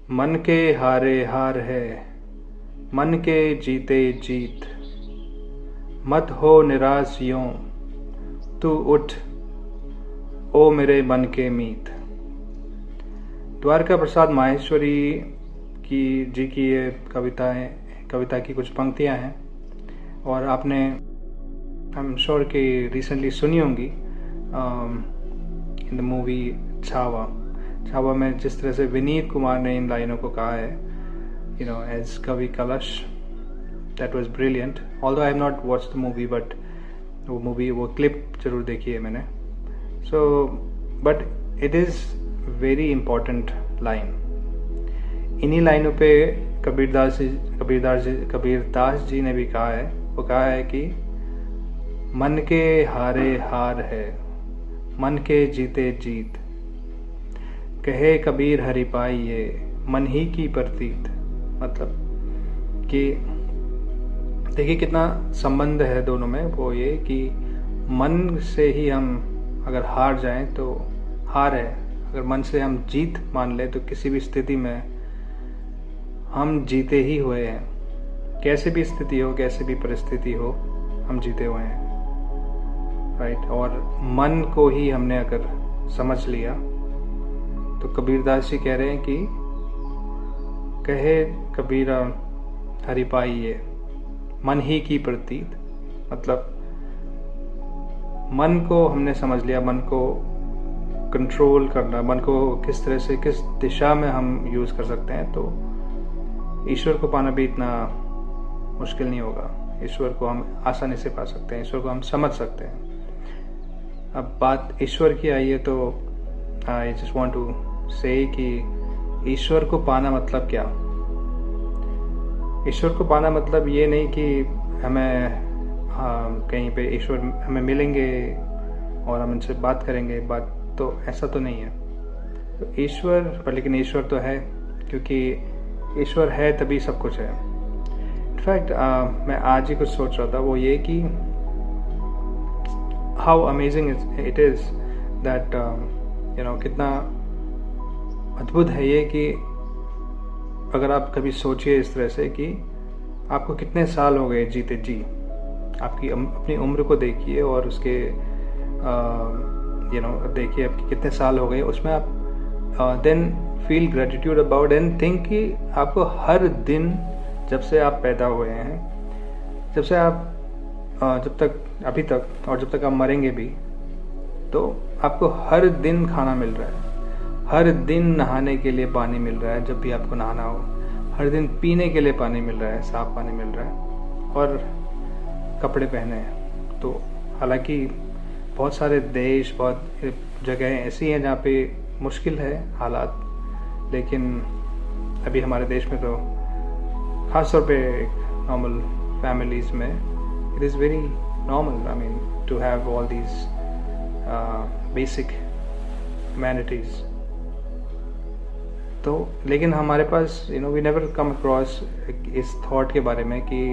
मन के हारे हार है, मन के जीते जीत। मत हो निराश यूं, तू उठ ओ मेरे मन के मीत। द्वारका प्रसाद माहेश्वरी की ये कविता की कुछ पंक्तियां हैं और आपने आई एम श्योर कि रिसेंटली सुनी होंगी इन द मूवी छावा में जिस तरह से विनीत कुमार ने इन लाइनों को कहा है, एज कवि कलश, that was brilliant. Although I have not watched the movie, but वो क्लिप जरूर देखी है मैंने। So but it is very important line. इन्हीं लाइनों पे कबीरदास जी ने भी कहा है, वो कहा है कि मन के हारे हार है, मन के जीते जीत। कहे कबीर हरि पाइये, मन ही की प्रतीत। मतलब कि देखिए कितना संबंध है दोनों में। वो ये कि मन से ही हम अगर हार जाएं तो हार है, अगर मन से हम जीत मान लें तो किसी भी स्थिति में हम जीते ही हुए हैं। कैसे भी स्थिति हो, कैसे भी परिस्थिति हो, हम जीते हुए हैं, राइट। और मन को ही हमने अगर समझ लिया तो कबीरदास जी कह रहे हैं कि कहे कबीरा हरि पाइये, मन ही की प्रतीत। मतलब मन को हमने समझ लिया, मन को कंट्रोल करना, मन को किस तरह से किस दिशा में हम यूज कर सकते हैं, तो ईश्वर को पाना भी इतना मुश्किल नहीं होगा। ईश्वर को हम आसानी से पा सकते हैं, ईश्वर को हम समझ सकते हैं। अब बात ईश्वर की आई है तो आई जस्ट वांट टू से कि ईश्वर को पाना मतलब क्या। ईश्वर को पाना मतलब ये नहीं कि हमें कहीं पे ईश्वर हमें मिलेंगे और हम उनसे बात करेंगे, बात तो ऐसा तो नहीं है। तो ईश्वर पर, लेकिन ईश्वर तो है, क्योंकि ईश्वर है तभी सब कुछ है। इनफैक्ट मैं आज ही कुछ सोच रहा था, वो ये कि how amazing it is that कितना अद्भुत है ये कि अगर आप कभी सोचिए इस तरह से कि आपको कितने साल हो गए जीते जी, आपकी अपनी उम्र को देखिए और उसके देखिए आपके कितने साल हो गए, उसमें आप then feel gratitude about and think कि आपको हर दिन जब से आप पैदा हुए हैं, जब से आप जब तक अभी तक और जब तक आप मरेंगे भी, तो आपको हर दिन खाना मिल रहा है, हर दिन नहाने के लिए पानी मिल रहा है जब भी आपको नहाना हो, हर दिन पीने के लिए पानी मिल रहा है, साफ पानी मिल रहा है, और कपड़े पहने हैं। तो हालांकि बहुत सारे देश, बहुत जगहें ऐसी हैं जहाँ पे मुश्किल है हालात, लेकिन अभी हमारे देश में तो ख़ास तौर पे नॉर्मल फैमिलीज़ में it is very normal, I mean to have all these basic humanities. तो लेकिन हमारे पास वी नेवर कम अक्रॉस इस थॉट के बारे में कि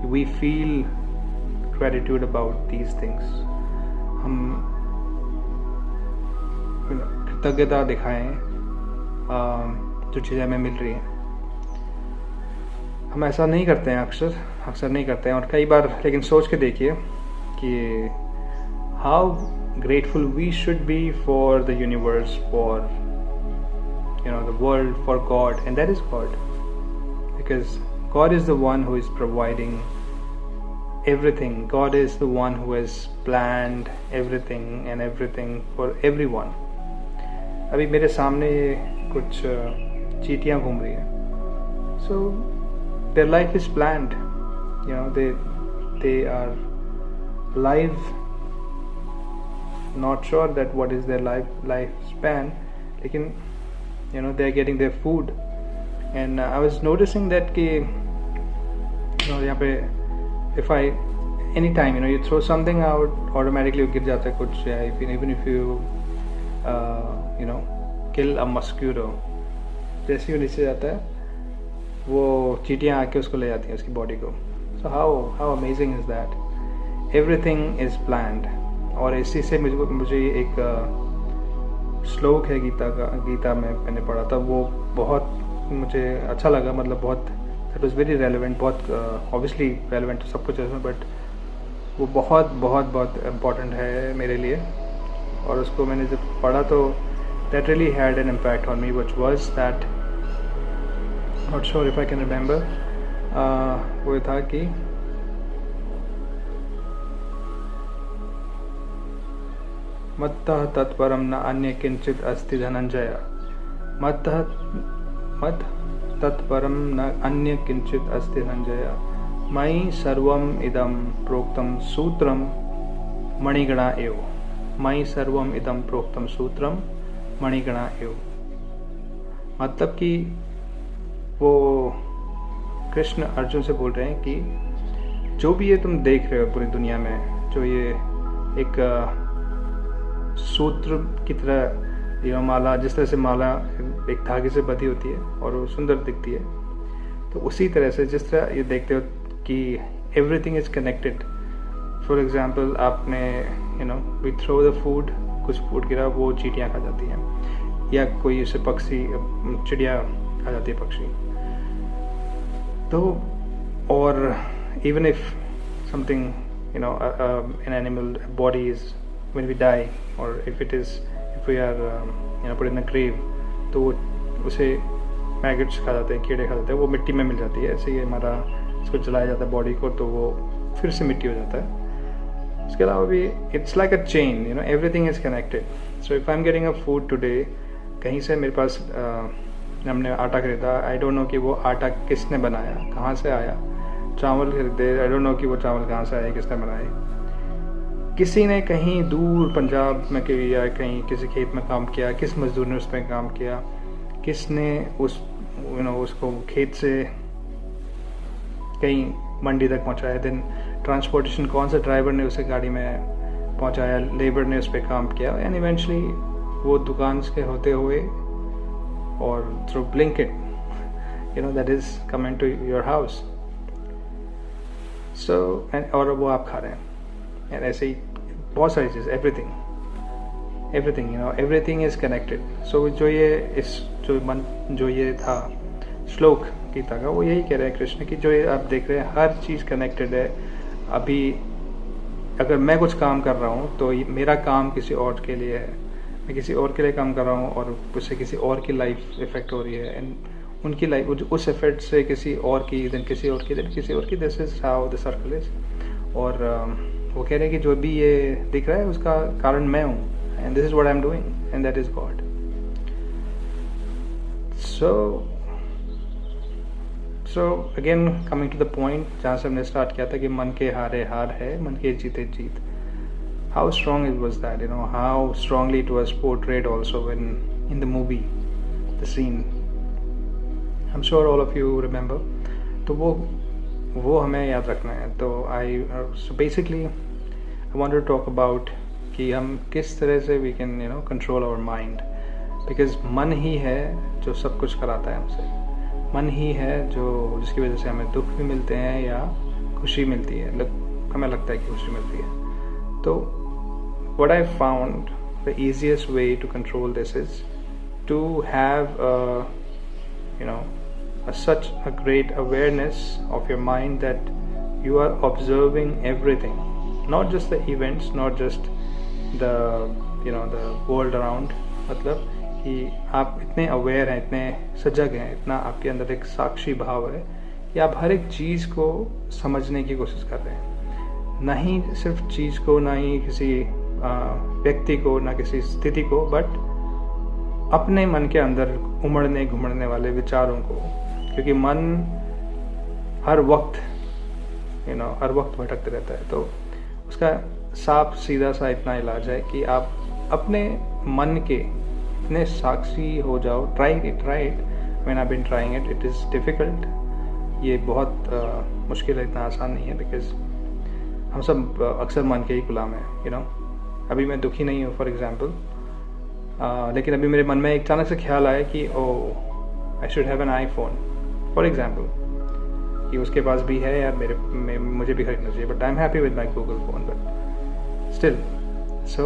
we feel gratitude about these things. हम कृतज्ञता दिखाएं जो चीज़ें हमें मिल रही हैं। हम ऐसा नहीं करते हैं, अक्सर नहीं करते हैं। और कई बार लेकिन सोच के देखिए कि how grateful we should be for the universe, for the world, for God, and that is God, because God is the one who is providing everything. God is the one who has planned everything for everyone. अभी मेरे सामने कुछ चींटियां घूम रही हैं, so their life is planned, they are live, not sure that what is their life span, लेकिन they are getting their food. And I was noticing that कि यहाँ पे if I anytime you throw something out, automatically गिर जाता है कुछ, या even if you kill a mosquito, जैसे ही नीचे जाता है वो चींटियाँ आके उसको ले जाती हैं, उसकी बॉडी को। So how amazing is that? Everything is planned. और इसी से मुझे एक श्लोक है गीता में मैंने पढ़ा था, वो बहुत मुझे अच्छा लगा, मतलब बहुत इट वॉज वेरी रेलिवेंट, बहुत ऑब्वियसली रेलिवेंट तो सब कुछ है, बट वो बहुत बहुत बहुत इम्पॉर्टेंट है मेरे लिए। और उसको मैंने जब पढ़ा तो that really had an impact on me, which was that, not sure if I can remember, वो था कि मत्तः तत्परम न अन्य किंचित अस्ति धनंजय, मत्तः तत्परम न अन्य किंचित अस्ति धनंजय, मयि सर्वम इदं प्रोक्तम सूत्रम मणिगणा एव, मयि सर्वम इदं प्रोक्तम सूत्रम मणिगणा एव। मतलब कि वो कृष्ण अर्जुन से बोल रहे हैं कि जो भी ये तुम देख रहे हो पूरी दुनिया में, जो ये एक सूत्र की तरह, ये माला, जिस तरह से माला एक धागे से बंधी होती है और वो सुंदर दिखती है, तो उसी तरह से जिस तरह ये देखते हो कि everything is connected. For example आपने वी थ्रो द फूड, कुछ फूड गिरा, वो चींटियाँ खा जाती हैं, या कोई उसे पक्षी, चिड़िया खा जाती है, पक्षी। तो और even if something an animal body is, when we die, or if we are put in a grave, तो उसे मैगट्स खा जाते हैं, कीड़े खा जाते हैं, वो मिट्टी में मिल जाती है। ऐसे ही हमारा इसको जलाया जाता है बॉडी को, तो वो फिर से मिट्टी हो जाता है। उसके अलावा भी it's like a chain, everything is connected. So if I am getting a food today, कहीं से मेरे पास हमने आटा खरीदा, आई डोंट नो कि वो आटा किसने बनाया, कहाँ से आया। चावल खरीदे, आई डोंट नो कि वो चावल कहाँ से आए, किसने बनाए। किसी ने कहीं दूर पंजाब में या कहीं किसी खेत में काम किया, किस मजदूर ने उस पर काम किया, किसने उसको खेत से कहीं मंडी तक पहुंचाया, देन ट्रांसपोर्टेशन कौन सा ड्राइवर ने उसे गाड़ी में पहुंचाया, लेबर ने उस पर काम किया, एंड इवेंचुअली वो दुकान के होते हुए और through Blinkit that is coming to your house. So और वो आप खा रहे हैं, एंड ऐसे ही बहुत सारी चीज़, एवरीथिंग इज कनेक्टेड। सो जो ये था श्लोक गीता का, वो यही कह रहे हैं कृष्ण की, जो ये आप देख रहे हैं हर चीज़ कनेक्टेड है। अभी अगर मैं कुछ काम कर रहा हूँ तो मेरा काम किसी और के लिए है, मैं किसी और के लिए काम कर रहा हूँ और उससे किसी और की लाइफ इफेक्ट हो रही है, एंड उनकी लाइफ उस इफेक्ट से किसी और की, देन किसी और की, देन किसी और की, this is how the circle is. और वो कह रहे हैं कि जो भी ये दिख रहा है उसका कारण मैं हूँ, and this is what I am doing, and that is God. So again coming to the point जहाँ से हमने स्टार्ट किया था कि मन के हारे हार है, मन के जीते जीत। How strong it was that, how strongly it was portrayed also when in the movie, the scene. I'm sure all of you remember. तो वो हमें याद रखना है। तो so basically I want to talk about कि हम किस तरह से we can control our mind, because मन ही है जो सब कुछ कराता है हमसे। मन ही है जिसकी वजह से हमें दुख भी मिलते हैं या खुशी मिलती है, हमें लगता है कि खुशी मिलती है। तो what I found the easiest way to control this is to have such a great awareness of your mind that you are observing everything, not just the events, not just the the world around। मतलब कि आप इतने aware हैं, इतने सजग हैं, इतना आपके अंदर एक साक्षी भाव है कि आप हर एक चीज़ को समझने की कोशिश कर रहे हैं, ना ही सिर्फ चीज़ को, ना ही किसी व्यक्ति को, ना किसी स्थिति को, बट अपने मन के अंदर उमड़ने घुमड़ने वाले विचारों को। क्योंकि मन हर वक्त भटकते रहता है। तो उसका साफ सीधा सा इतना इलाज है कि आप अपने मन के इतने साक्षी हो जाओ। Try it when I been trying it, it is difficult. ये बहुत मुश्किल है, इतना आसान नहीं है, बिकॉज हम सब अक्सर मन के ही गुलाम हैं। अभी मैं दुखी नहीं हूँ फॉर एग्जाम्पल, लेकिन अभी मेरे मन में एक अचानक से ख्याल आया कि I should have an iPhone for example, कि उसके पास भी है यार, मुझे भी खरीदना चाहिए, but I am happy with my Google phone, but still so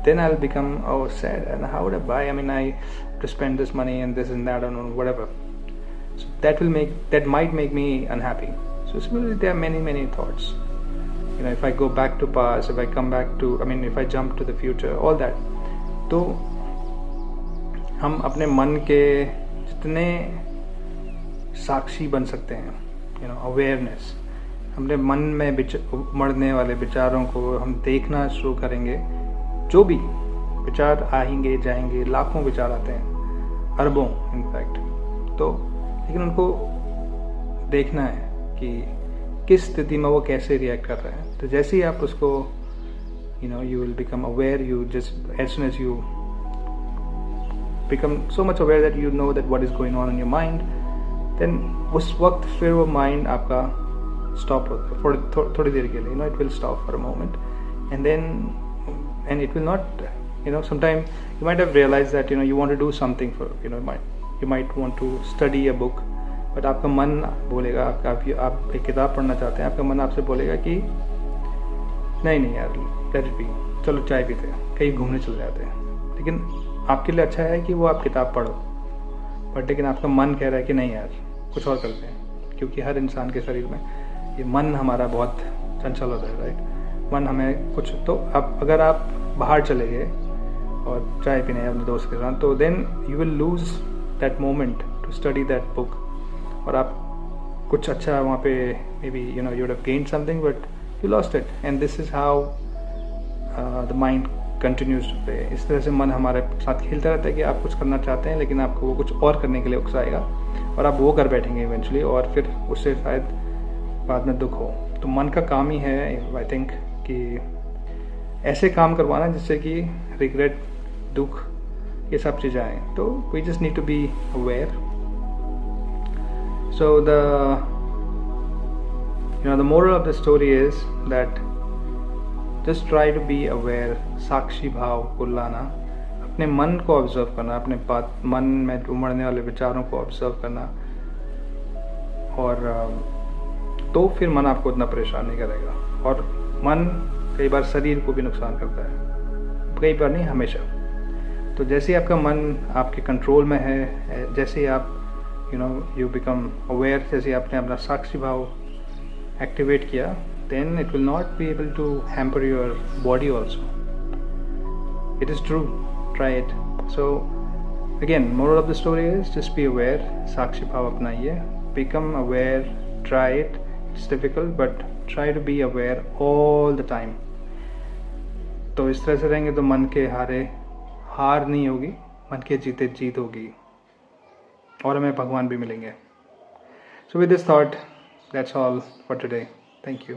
then I'll become sad, and how would I buy? I mean, I to spend this money and this and that and whatever. So that might make me unhappy. So similarly, there are many thoughts. If I go back to past, if I come back to, if I jump to the future, all that. तो हम अपने मन के जितने साक्षी बन सकते हैं, awareness, अपने मन में उमड़ने वाले विचारों को हम देखना शुरू करेंगे. जो भी विचार आएंगे जाएंगे, लाखों विचार आते हैं, अरबों इनफैक्ट. तो लेकिन उनको देखना है कि किस स्थिति में वो कैसे रिएक्ट कर रहे हैं. तो जैसे ही आप उसको you will become aware, as soon as you become so much aware that you know that what is going on in your mind, then उस वक्त फिर वो mind आपका stop होता है थोड़ी देर के लिए. It will stop for a moment, and it will not, sometime you might have realized that you want to do something for, you might want to study a book, but आपका मन बोलेगा, आप एक किताब पढ़ना चाहते हैं, आपका मन आपसे बोलेगा कि नहीं यार, लेट इट बी, चलो चाय पीते हैं, कहीं घूमने चले जाते हैं. लेकिन आपके लिए अच्छा है कि वो आप किताब पढ़ो, बट लेकिन आपका मन कह रहा है कि नहीं यार, कुछ और करते हैं. क्योंकि हर इंसान के शरीर में ये मन हमारा बहुत चंचल होता है, राइट. मन हमें कुछ, तो अब अगर आप बाहर चले गए और चाय पीने अपने दोस्त के साथ, तो then you will lose that moment to study that book. और आप कुछ अच्छा वहाँ पे maybe you would have gained something, but you lost it. And this is how the mind continues to play. इस तरह से मन हमारे साथ खेलता रहता है कि आप कुछ करना चाहते हैं, लेकिन आपको वो कुछ और करने के लिए उकसाएगा और आप वो कर बैठेंगे इवेंचुअली, और फिर उससे शायद बाद में दुख हो. तो मन का काम ही है, आई थिंक, कि ऐसे काम करवाना जिससे कि रिग्रेट, दुख, ये सब चीज़ें आए. तो we just need to be aware. So the moral of the story is that just try to be aware. साक्षी भाव को लाना, अपने मन को ऑब्जर्व करना, अपने मन में उमड़ने वाले विचारों को ऑब्जर्व करना, और तो फिर मन आपको उतना परेशान नहीं करेगा. और मन कई बार शरीर को भी नुकसान करता है, कई बार नहीं, हमेशा. तो जैसे ही आपका मन आपके कंट्रोल में है, जैसे ही आप यू बिकम अवेयर, जैसे ही आपने अपना साक्षी भाव activate किया, then it will not be able to hamper your body also. It is true. Try it. So again, moral of the story is just be aware. साक्षी भाव अपनाइए. Become aware. Try it. It's difficult, but try to be aware all the time. तो इस तरह से रहेंगे तो मन के हार नहीं होगी, मन के जीते जीत होगी, और हमें भगवान भी मिलेंगे. So with this thought, that's all for today. Thank you.